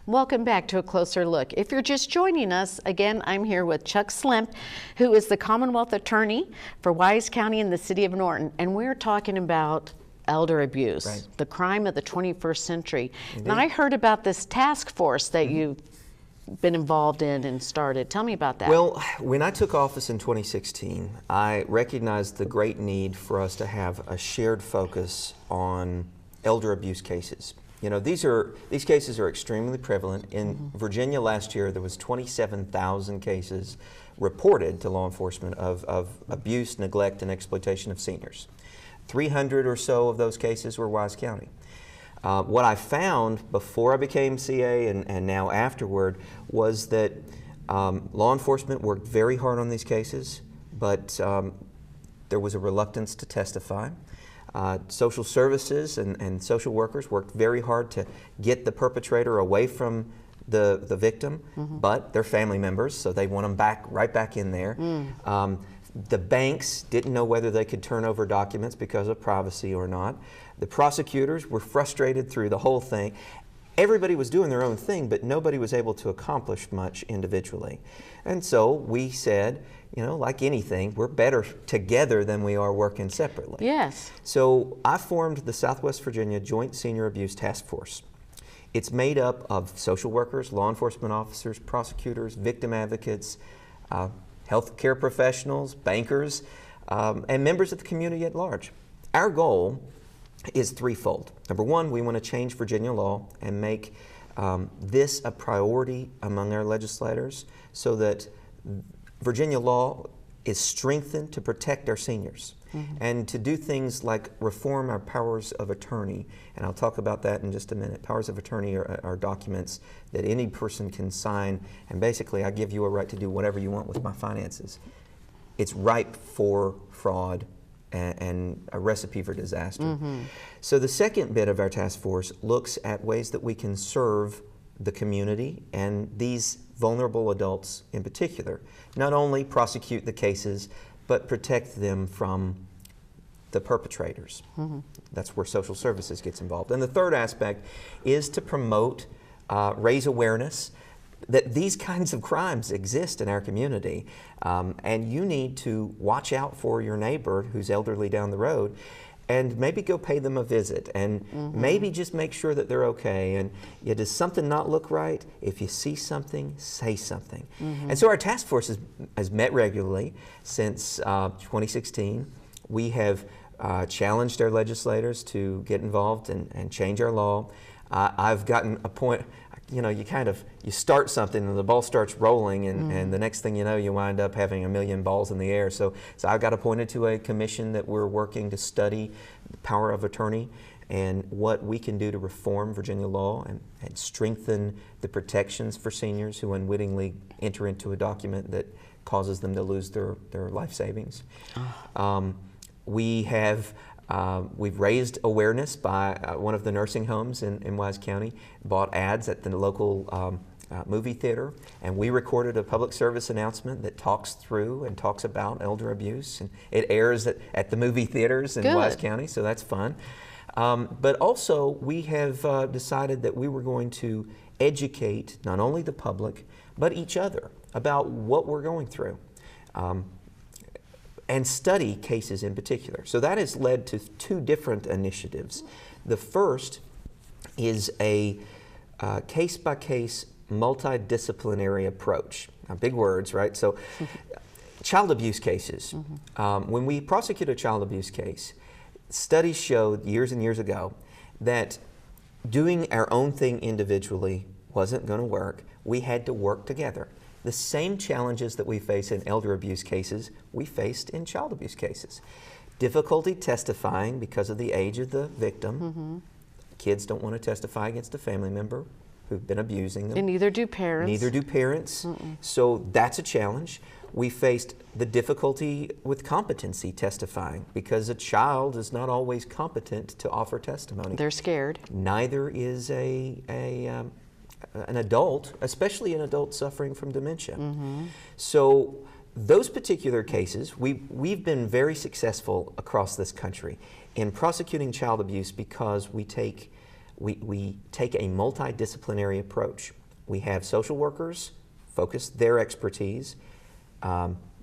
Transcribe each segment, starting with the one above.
Welcome back to A Closer Look. If you're just joining us, again, I'm here with Chuck Slemp, who is the Commonwealth Attorney for Wise County in the City of Norton, and we're talking about elder abuse, Right. the crime of the 21st century. Indeed. Now, I heard about this task force that you've been involved in and started. Tell me about that. Well, when I took office in 2016, I recognized the great need for us to have a shared focus on elder abuse cases. You know, these cases are extremely prevalent. In Virginia last year, there was 27,000 cases reported to law enforcement of abuse, neglect, and exploitation of seniors. 300 or so of those cases were Wise County. What I found before I became CA and now afterward was that law enforcement worked very hard on these cases, but there was a reluctance to testify. Social services and social workers worked very hard to get the perpetrator away from the victim, but they're family members, so they want them right back in there. The banks didn't know whether they could turn over documents because of privacy or not. The prosecutors were frustrated through the whole thing. Everybody was doing their own thing, but nobody was able to accomplish much individually. And so we said, you know, like anything, we're better together than we are working separately. Yes. So I formed the Southwest Virginia Joint Senior Abuse Task Force. It's made up of social workers, law enforcement officers, prosecutors, victim advocates, healthcare professionals, bankers, and members of the community at large. Our goal is threefold. Number one, we want to change Virginia law and make this a priority among our legislators so that Virginia law is strengthened to protect our seniors and to do things like reform our powers of attorney. And I'll talk about that in just a minute. Powers of attorney are documents that any person can sign, and basically I give you a right to do whatever you want with my finances. It's ripe for fraud and a recipe for disaster. So the second bit of our task force looks at ways that we can serve the community and these vulnerable adults in particular. Not only prosecute the cases, but protect them from the perpetrators. That's where social services gets involved. And the third aspect is to promote, raise awareness that these kinds of crimes exist in our community, and you need to watch out for your neighbor who's elderly down the road and maybe go pay them a visit and maybe just make sure that they're okay. And does something not look right? If you see something, say something. And so our task force has met regularly since 2016. We have challenged our legislators to get involved and change our law. I've gotten a point, you know, you start something and the ball starts rolling and the next thing you know, you wind up having a million balls in the air. So I got appointed to a commission that we're working to study the power of attorney and what we can do to reform Virginia law and strengthen the protections for seniors who unwittingly enter into a document that causes them to lose their life savings. We've raised awareness by one of the nursing homes in Wise County, bought ads at the local movie theater, and we recorded a public service announcement that talks through and talks about elder abuse, and it airs at the movie theaters in Wise County, so that's fun. But also we have decided that we were going to educate not only the public, but each other about what we're going through. And study cases in particular. So that has led to two different initiatives. The first is a case-by-case multidisciplinary approach. Now, big words, right? So child abuse cases. When we prosecute a child abuse case, studies showed years and years ago that doing our own thing individually wasn't going to work. We had to work together. The same challenges that we face in elder abuse cases, we faced in child abuse cases. Difficulty testifying because of the age of the victim. Kids don't want to testify against a family member who've been abusing them. And neither do parents. Neither do parents. So that's a challenge. We faced the difficulty with competency testifying because a child is not always competent to offer testimony. They're scared. Neither is an adult, especially an adult suffering from dementia. So those particular cases, we've been very successful across this country in prosecuting child abuse because we take we take a multidisciplinary approach. We have social workers focus their expertise,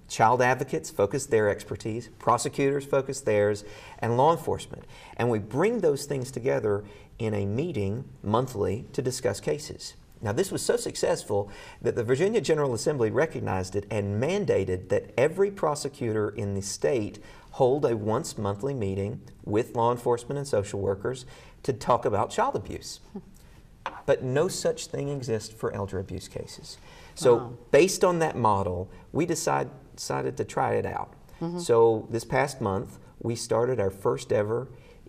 child advocates focus their expertise, prosecutors focus theirs, and law enforcement. And we bring those things together in a meeting monthly to discuss cases. Now, this was so successful that the Virginia General Assembly recognized it and mandated that every prosecutor in the state hold a once monthly meeting with law enforcement and social workers to talk about child abuse. But no such thing exists for elder abuse cases. So Wow. based on that model, we decided to try it out. So this past month, we started our first ever,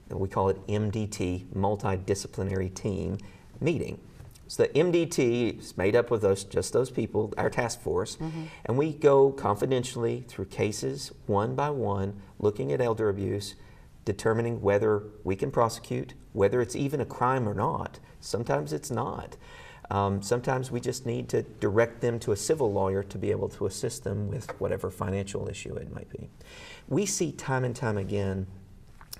we call it MDT, Multidisciplinary Team meeting. So the MDT is made up of just those people, our task force, and we go confidentially through cases one by one, looking at elder abuse, determining whether we can prosecute, whether it's even a crime or not. Sometimes it's not. Sometimes we just need to direct them to a civil lawyer to be able to assist them with whatever financial issue it might be. We see time and time again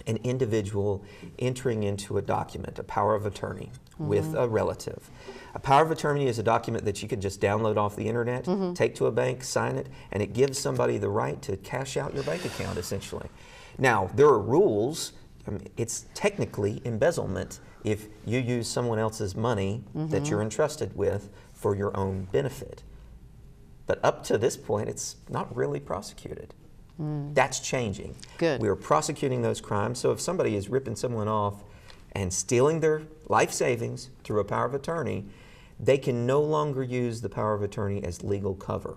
an individual entering into a document, a power of attorney, with a relative. A power of attorney is a document that you can just download off the internet, take to a bank, sign it, and it gives somebody the right to cash out your bank account, essentially. Now, there are rules. I mean, it's technically embezzlement if you use someone else's money that you're entrusted with for your own benefit. But up to this point, it's not really prosecuted. That's changing. Good. We are prosecuting those crimes. So if somebody is ripping someone off and stealing their life savings through a power of attorney, they can no longer use the power of attorney as legal cover.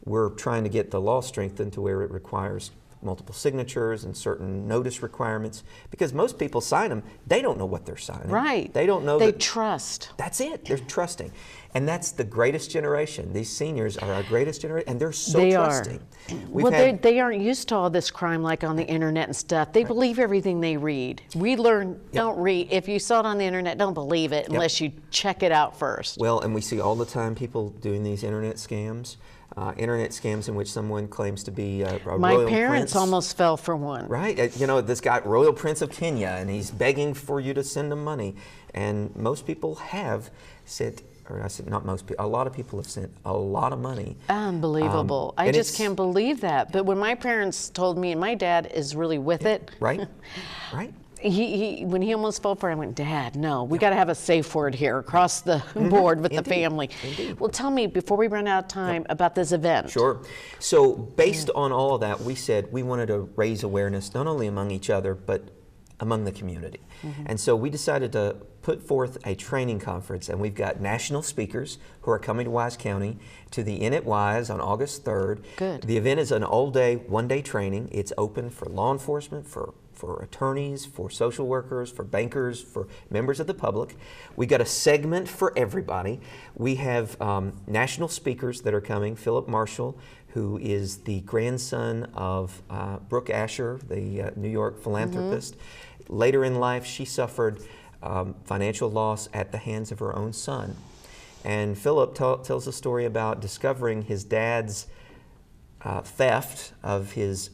We're trying to get the law strengthened to where it requires multiple signatures and certain notice requirements, because most people sign them, they don't know what they're signing. Right. They don't know They that. trust. That's it. They're trusting. And that's the greatest generation. These seniors are our greatest generation, and they're so They trusting. are. We've Well, had- they aren't used to all this crime like on the internet and stuff. They believe everything they read. We learn, don't read. If you saw it on the internet, don't believe it unless you check it out first. Well, and we see all the time people doing these internet scams in which someone claims to be a My royal parents prince. almost fell for one. Right? You know, this guy, Royal Prince of Kenya, and he's begging for you to send him money. And most people have said, or I said not most people, a lot of people have sent a lot of money. Unbelievable. I and just it's- can't believe that. But when my parents told me, and my dad is really with it, Right? Right? when he almost fell for it, I went, Dad, no, we got to have a safe word here across the board with the Indeed. family. Indeed. Well, tell me, before we run out of time, about this event. Sure. So based on all of that, we said we wanted to raise awareness not only among each other, but among the community. And so we decided to put forth a training conference, and we've got national speakers who are coming to Wise County to the Inn at Wise on August 3rd. Good. The event is an all-day, one-day training. It's open for law enforcement, for attorneys, for social workers, for bankers, for members of the public. We got a segment for everybody. We have national speakers that are coming. Philip Marshall, who is the grandson of Brooke Asher, the New York philanthropist. Later in life, she suffered financial loss at the hands of her own son. And Philip tells a story about discovering his dad's theft of his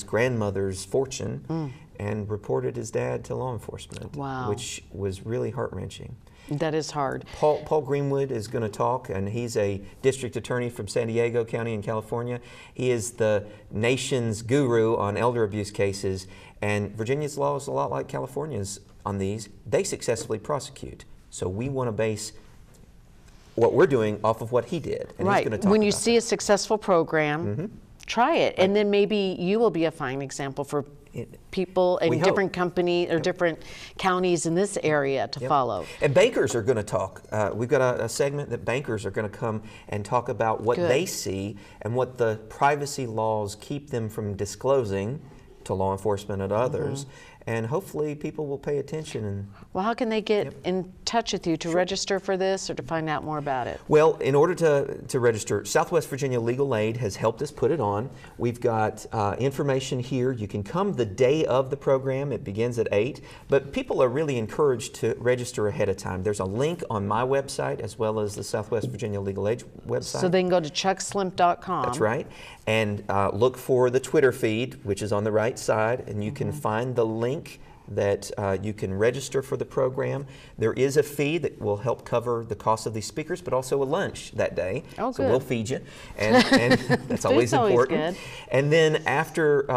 grandmother's fortune, and reported his dad to law enforcement, Wow. which was really heart-wrenching. That is hard. Paul Greenwood is going to talk, and he's a district attorney from San Diego County in California. He is the nation's guru on elder abuse cases, and Virginia's law is a lot like California's on these. They successfully prosecute. So we want to base what we're doing off of what he did. And Right. he's going to talk When you about see a successful program, try it. And then maybe you will be a fine example for people we in hope. different companies or different counties in this area to follow. And bankers are going to talk. We've got a segment that bankers are going to come and talk about what Good. they see and what the privacy laws keep them from disclosing to law enforcement and others. And hopefully people will pay attention. And Well, how can they get in touch with you to register for this or to find out more about it? well, in order to register, Southwest Virginia Legal Aid has helped us put it on. We've got information here. You can come the day of the program. It begins at 8. But people are really encouraged to register ahead of time. There's a link on my website as well as the Southwest Virginia Legal Aid website. So they can go to chuckslimp.com. That's right. And look for the Twitter feed, which is on the right side, and you can find the link that you can register for the program. There is a fee that will help cover the cost of these speakers, but also a lunch that day. Oh, so good. we'll feed you, and that's always Food's always important. good. And then after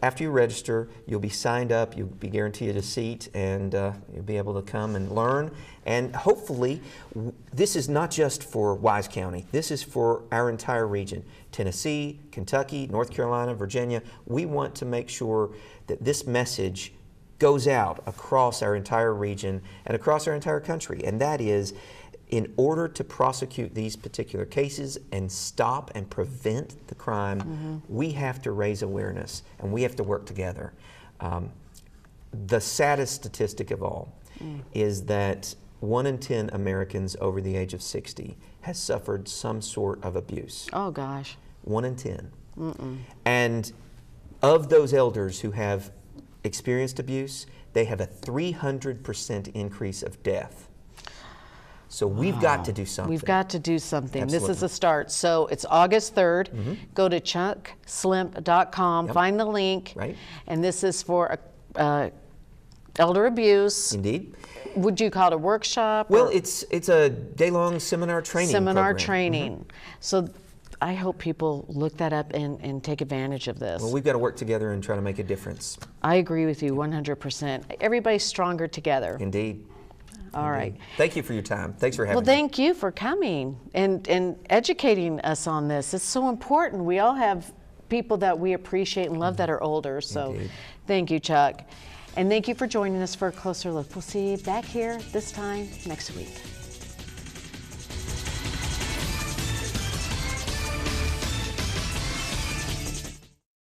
after you register, you'll be signed up. You'll be guaranteed a seat, and you'll be able to come and learn. And hopefully, this is not just for Wise County. This is for our entire region: Tennessee, Kentucky, North Carolina, Virginia. We want to make sure that this message goes out across our entire region and across our entire country. And that is, in order to prosecute these particular cases and stop and prevent the crime, we have to raise awareness and we have to work together. The saddest statistic of all is that 1 in 10 Americans over the age of 60 has suffered some sort of abuse. Oh, gosh. 1 in 10. And of those elders who have experienced abuse, they have a 300% increase of death. So we've got to do something. We've got to do something. This is Absolutely. a start. So it's August 3rd. Go to chuckslimp.com, find the link. Right. And this is for elder abuse. Indeed. Would you call it a workshop? Well, or it's a day-long seminar training seminar program. training. So I hope people look that up and take advantage of this. Well, we've got to work together and try to make a difference. I agree with you 100%. Everybody's stronger together. Indeed. All right. Thank you for your time. Thanks for having Well, me. thank you for coming and educating us on this. It's so important. We all have people that we appreciate and love that are older. So Indeed. thank you, Chuck. And thank you for joining us for a closer look. We'll see you back here this time next week.